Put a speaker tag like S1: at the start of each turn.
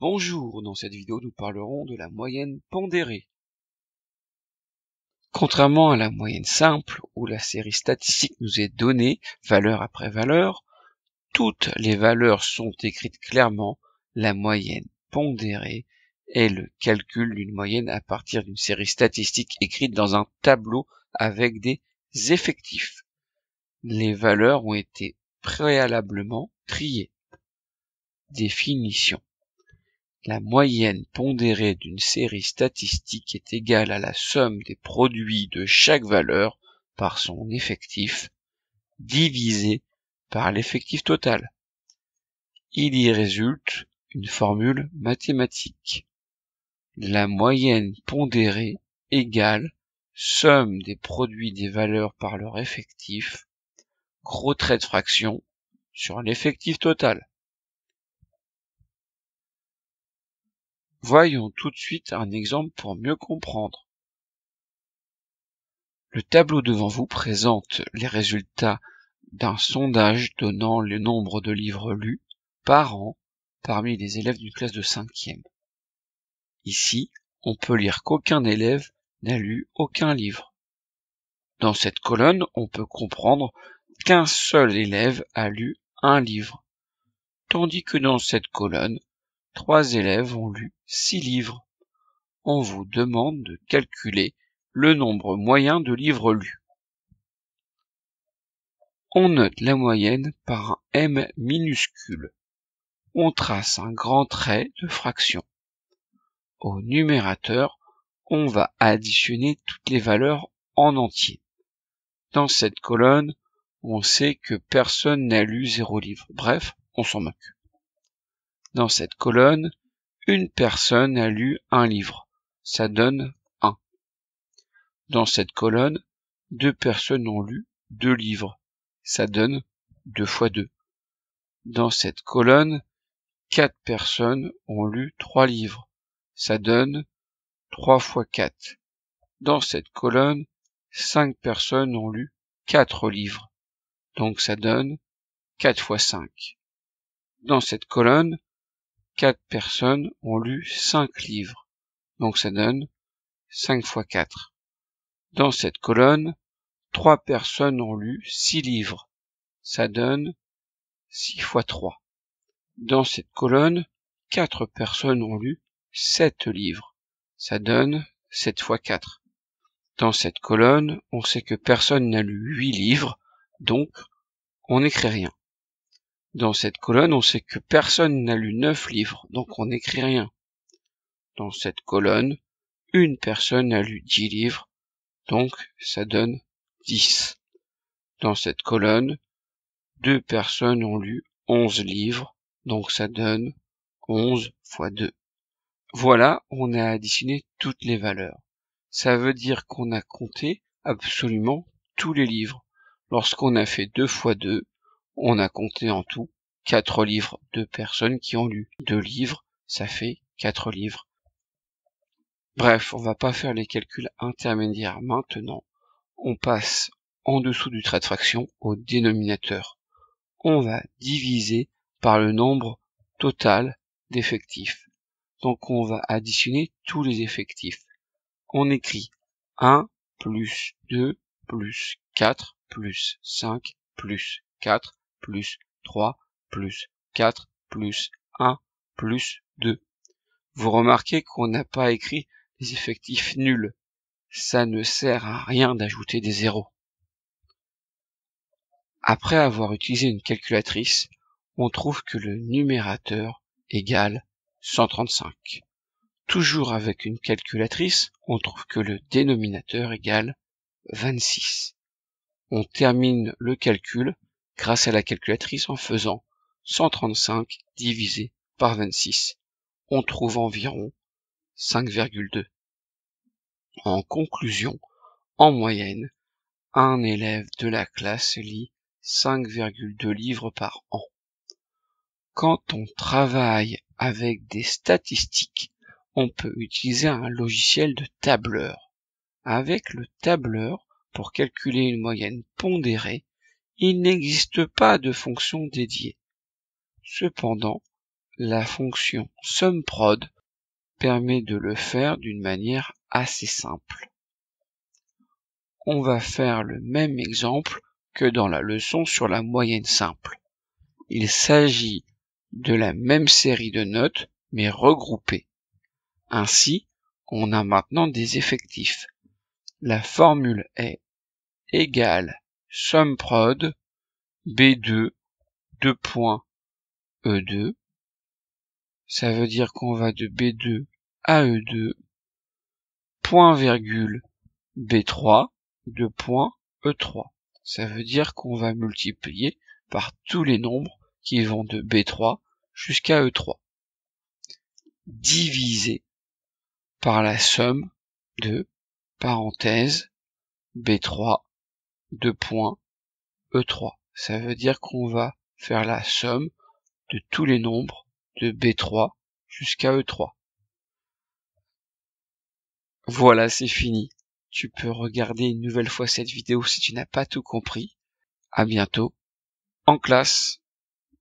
S1: Bonjour, dans cette vidéo nous parlerons de la moyenne pondérée. Contrairement à la moyenne simple, où la série statistique nous est donnée, valeur après valeur, toutes les valeurs sont écrites clairement, la moyenne pondérée est le calcul d'une moyenne à partir d'une série statistique écrite dans un tableau avec des effectifs. Les valeurs ont été préalablement triées. Définition. La moyenne pondérée d'une série statistique est égale à la somme des produits de chaque valeur par son effectif, divisé par l'effectif total. Il y résulte une formule mathématique. La moyenne pondérée égale somme des produits des valeurs par leur effectif, gros trait de fraction, sur l'effectif total. Voyons tout de suite un exemple pour mieux comprendre. Le tableau devant vous présente les résultats d'un sondage donnant le nombre de livres lus par an parmi les élèves d'une classe de 5e. Ici, on peut lire qu'aucun élève n'a lu aucun livre. Dans cette colonne, on peut comprendre qu'un seul élève a lu un livre, tandis que dans cette colonne, 3 élèves ont lu 6 livres. On vous demande de calculer le nombre moyen de livres lus. On note la moyenne par un M minuscule. On trace un grand trait de fraction. Au numérateur, on va additionner toutes les valeurs en entier. Dans cette colonne, on sait que personne n'a lu 0 livre. Bref, on s'en moque. Dans cette colonne, une personne a lu un livre. Ça donne 1. Dans cette colonne, 2 personnes ont lu 2 livres. Ça donne 2 fois 2. Dans cette colonne, 4 personnes ont lu 3 livres. Ça donne 3 fois 4. Dans cette colonne, 5 personnes ont lu 4 livres. Donc ça donne 4 fois 5. Dans cette colonne, 4 personnes ont lu 5 livres. Donc ça donne 5 fois 4. Dans cette colonne, 3 personnes ont lu 6 livres. Ça donne 6 fois 3. Dans cette colonne, 4 personnes ont lu 7 livres. Ça donne 7 fois 4. Dans cette colonne, on sait que personne n'a lu 8 livres, donc on n'écrit rien. Dans cette colonne, on sait que personne n'a lu 9 livres, donc on n'écrit rien. Dans cette colonne, une personne a lu 10 livres, donc ça donne 10. Dans cette colonne, 2 personnes ont lu 11 livres, donc ça donne 11 fois 2. Voilà, on a additionné toutes les valeurs. Ça veut dire qu'on a compté absolument tous les livres. Lorsqu'on a fait 2 fois 2, on a compté en tout 4 livres de personnes qui ont lu 2 livres, ça fait 4 livres. Bref, on va pas faire les calculs intermédiaires maintenant. On passe en dessous du trait de fraction au dénominateur. On va diviser par le nombre total d'effectifs. Donc on va additionner tous les effectifs. On écrit 1 plus 2 plus 4 plus 5 plus 4 plus 3 plus 4 plus 1 plus 2. Vous remarquez qu'on n'a pas écrit les effectifs nuls. Ça ne sert à rien d'ajouter des zéros. Après avoir utilisé une calculatrice, on trouve que le numérateur égale 135. Toujours avec une calculatrice, on trouve que le dénominateur égale 26. On termine le calcul grâce à la calculatrice en faisant 135 divisé par 26. On trouve environ 5,2. En conclusion, en moyenne, un élève de la classe lit 5,2 livres par an. Quand on travaille avec des statistiques, on peut utiliser un logiciel de tableur. Avec le tableur, pour calculer une moyenne pondérée, il n'existe pas de fonction dédiée. Cependant, la fonction SUMPROD permet de le faire d'une manière assez simple. On va faire le même exemple que dans la leçon sur la moyenne simple. Il s'agit de la même série de notes, mais regroupées. Ainsi, on a maintenant des effectifs. La formule est égale SUMPROD B2 E2. Ça veut dire qu'on va de B2 à E2, point virgule B3 E3. Ça veut dire qu'on va multiplier par tous les nombres qui vont de B3 jusqu'à E3, divisé par la somme de parenthèse B3 E3. Ça veut dire qu'on va faire la somme de tous les nombres de B3 jusqu'à E3. Voilà, c'est fini. Tu peux regarder une nouvelle fois cette vidéo si tu n'as pas tout compris. À bientôt en classe.